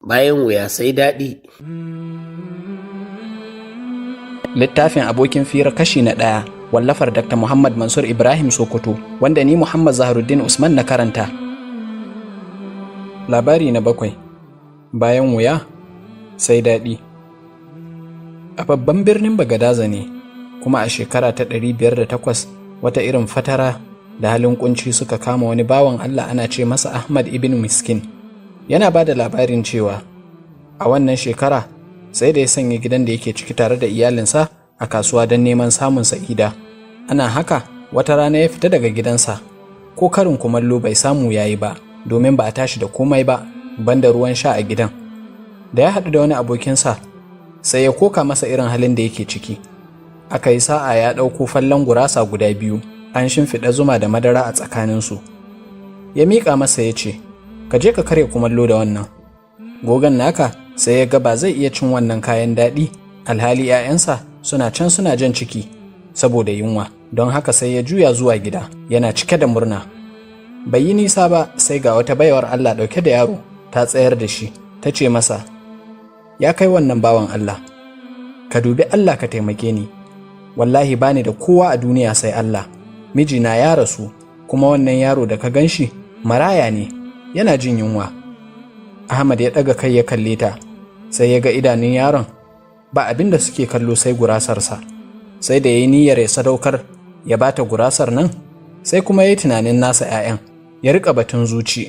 bayan wuya sai daɗi. Littafin abokin fira kashi na 1 wallafar Dr. Muhammad Mansur Ibrahim Sokoto wanda ni Muhammad Zaharuddin Usman na karanta. Labari na 7. Bayan wuya sai daɗi. A babban birnin Bagadaza ne, kuma a shekara ta 508 wata irin fatara da halin kunci suka kama wani bawan Allah ana ce masa Ahmad ibn Miskin. Yana ba da labarin cewa a wannan shekara sai da ya sanya gidan da yake ciki tare da iyalinsa a kasuwa don neman samun sa'ida. Ana haka wata rana ya fita daga gidansa, ko karin kumallo bai samu yayi ba domin ba a tashi da komai ba banda ruwan sha a gidan. Da ya haɗu da wani abokinsa sai ya koka masa irin halin da yake ciki. Aka yi sa'a ya ɗauko fallon gurasa guda 2 an shimfiɗa zuma da madara a tsakaninsu. Ya miƙa masa ya ce, ka je ka karya kumallo da wannan. Gogon naka sai ya ga ba zai iya cin wannan kayan daɗi alhali 'ya'yansa suna can suna jan ciki saboda yunwa, don haka sai ya juya zuwa gida yana cike da murna. Bai yi nisa ba sai ga wata baiwar Allah ɗauke da yaro ta tsayar da shi, ta ce masa, ya kai wannan bawan Allah, ka dubi Allah ka taimake ni, wallahi bani da kowa a duniya sai Allah. Mijina ya rasu, kuma wannan yaro da ka gan shi maraya ne, yana jin yunwa. Ahmad ya ɗaga kai ya kalle ta, sai ya ga idanun yaron ba abin da suke kallo sai gurasarsa. Sai da ya yi niyyar ya sadaukar ya bata gurasar nan, sai kuma ya yi tunanin nasa 'ya'yan, ya riƙa batun zuci,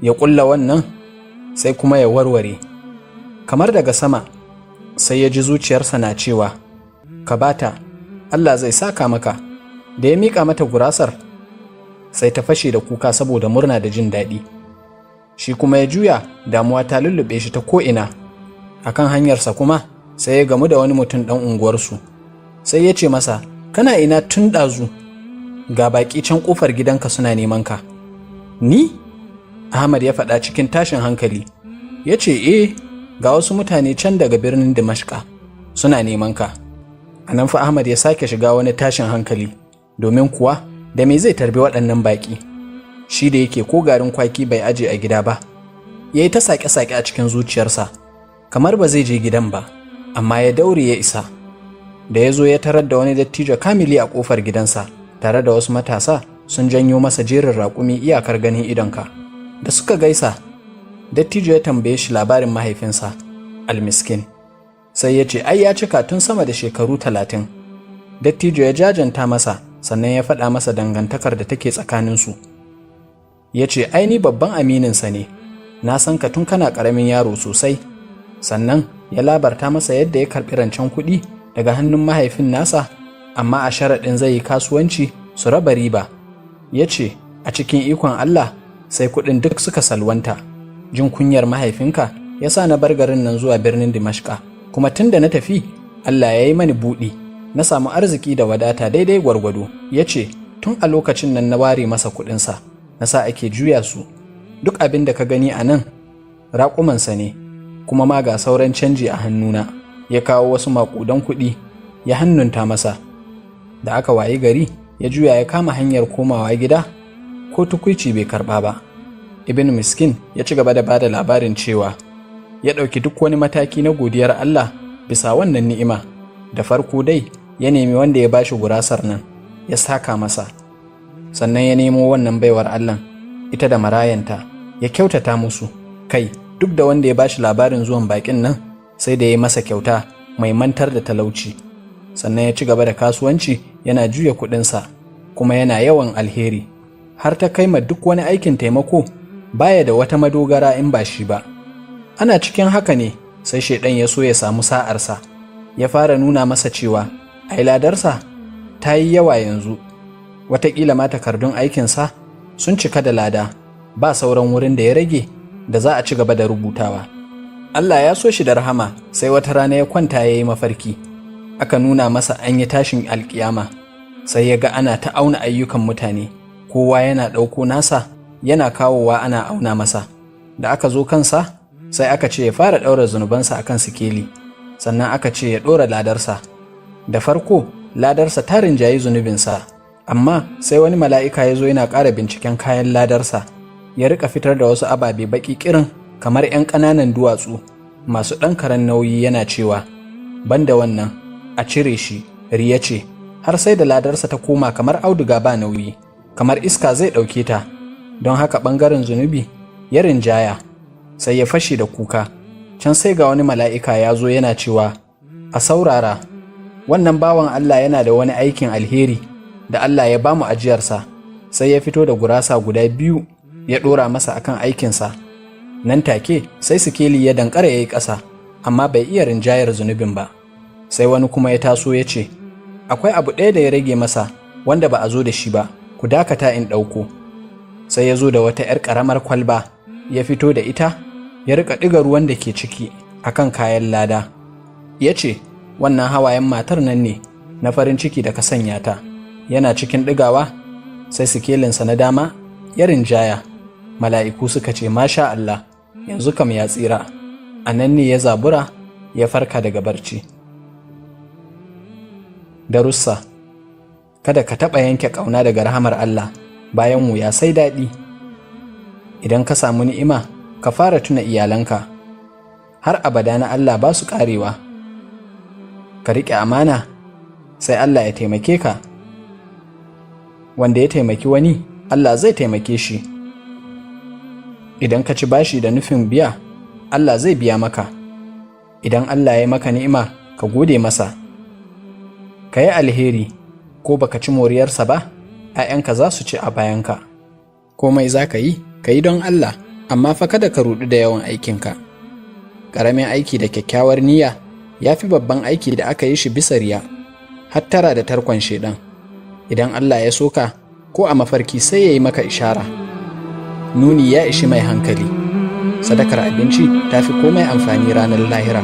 ya ƙulla wannan sai kuma ya warware. Kamar daga sama sai ya ji zuciyarsa na cewa, ka bata, Allah zai saka maka. Da ya miƙa mata gurasar sai ta fashe da kuka saboda murna da jin daɗi. Shi kuma ya juya, damuwa ta lullube shi ta ko'ina. A kan hanyarsa kuma sai ya gamu da wani mutum ɗan unguwarsu. Sai ya ce masa, kana ina tun ɗazu? Ga baƙi can ƙofar gidanka suna neman ka. Ni? Ahmad ya faɗa cikin tashin hankali. Ya ce, ga wasu mutane can daga birnin Dimashqa suna neman ka. A nan fa Ahmad ya sake shiga wani tashin hankali, domin kuwa da me zai tarbi waɗannan baƙi, shi da yake ko garin kwaki bai aje a gida ba. Ya yi ta saƙe-saƙe a cikin zuciyarsa, kamar ba zai je gidan ba, amma ya daure ya isa. Da ya zo ya tarar da wani dattijo kamili a ƙofar gidansa, tare da wasu matasa sun janyo masa jerin raƙumi iyakar ganin idonka. Da suka gaisa, dattijo ya tambaye shi labarin mahaifinsa, Almiskin. Sai ya ce, ai ya cika tun sama da shekaru 30. Dattijo ya jajanta masa, sannan ya faɗa masa dangantakar da take tsakaninsu. Ya ce, ai ni babban amininsa ne, na san ka tun kana ƙaramin yaro sosai. Sannan ya labarta masa yadda ya karɓi rancen kuɗi daga hannun mahaifin nasa, amma a sharaɗin zai yi kasuwanci su raba riba. Ya ce, a cikin ikon Allah sai kuɗin duk suka salwanta. Jin kunyar mahaifinka ya sa na bar garin nan zuwa birnin Dimashqa, kuma tun da na tafi Allah ya yi mani buɗi, na samu arziki da wadata daidai gwargwado. Ya ce, tun a lokacin nan na ware masa kuɗinsa, na sa ake juya su. Duk abin da ka gani a nan raƙumansa ne, kuma ma ga sauran canji a hannuna. Ya kawo wasu maƙudan kuɗi ya hannunta masa. Da aka wayi gari ya juya ya kama hanyar komawa gida, ko tukuici bai karɓa ba. Ibn Miskin ya ci gaba da bada labarin cewa ya ɗauki duk wani mataki na godiyar Allah bisa wannan ni'ima. Da farko dai ya nemi wanda ya bashi gurasar nan ya saka masa, sannan ya nemo wannan baiwar Allah ita da marayanta ya kyautata musu. Kai, duk da wanda ya bashi labarin zuwan bakin nan sai da ya masa kyauta mai mantar da talauci. Sannan ya ci gaba da kasuwanci yana juya kuɗinsa, kuma yana yawan alheri, har ta kai ma duk wani aikin taimako baya da wata madogara in ba shi ba. Ana cikin haka ne sai shaidan ya so ya samu sa'arsa, ya fara nuna masa cewa ai ladarsa ta yi yawa yanzu, wataƙila ma takardun aikinsa sun cika da lada, ba sauran wurin da ya rage da za a ci gaba da rubutawa. Allah ya so shi da rahama, sai wata rana ya kwanta ya yi mafarki. Aka nuna masa an yi tashin alƙiyama, sai ya ga ana ta auna ayyukan mutane, kowa yana ɗauko nasa yana kawowa ana auna masa. Da aka zo kansa sai aka ce ya fara ɗaura zunubansa akan sikeli, sannan aka ce ya ɗora ladarsa. Da farko ladarsa ta rinjayi zunubinsa, amma sai wani mala'ika ya zo yana ƙara binciken kayan ladarsa, ya rika fitar da wasu ababe baƙi ƙirin kamar 'yan ƙananan duwatsu masu ɗan karen nauyi, yana cewa, banda wannan, a cire shi, riya ce, har sai da ladarsa ta koma kamar auduga ba nauyi, kamar iska zai ɗauke ta, don haka ɓangaren zunubi ya rinjaya, sai ya fashe da kuka. Can sai ga wani mala'ika ya zo yana cewa, a saurara, wannan bawan Allah yana da wani aikin alheri da Allah ya ba mu ajiyarsa. Sai ya fito da gurasa guda 2 ya ɗora masa akan aikinsa. Nan take sai sikeli ya dankara ya yi ƙasa, amma bai iya rinjayar zunubin ba. Sai wani kuma ya taso ya ce, akwai abu ɗaya da ya rage masa wanda ba a zo da shi ba, ku dakata in ɗauko. Sai ya zo da wata 'yar ƙaramar kwalba, ya fito da ita, ya riƙa ɗiga ruwan da ke ciki akan kayan lada. Ya ce, wannan hawayen matar nan ne na farin ciki da ka sanya ta. Yana cikin ɗigawa, sai sikelinsa na dama ya rinjaya. Mala'iku suka ce, masha Allah, yanzu kam ya tsira. A nan ne ya zabura, ya farka daga barci. Darussa: kada ka taɓa yanke ƙauna daga rahamar Allah, bayan wuya sai daɗi. Idan ka samu ni'ima, ka fara tuna iyalanka. Har abada na Allah ba su ƙarewa. Ka riƙe amana, sai Allah ya taimake ka. Wanda ya taimaki wani, Allah zai taimake shi. Idan ka ci bashi da nufin biya, Allah zai biya maka. Idan Allah ya maka ni'ima, ka gode masa. Ka yi alheri, ko baka ci moriyarsa ba, 'ya'yanka za su ci a bayanka. Komai za ka yi don Allah, amma fa kada ka ruɗu da yawan aikinka. Ƙaramin aiki da kyakkyawar niyya ya fi babban aiki da aka yi shi bisa riya. Hattara da tarkon shaiɗan. Idan Allah ya soka, ko a mafarki sai ya yi maka ishara. Nuni ya ishi mai hankali. Sadakar abinci ta fi komai amfani ranar lahira.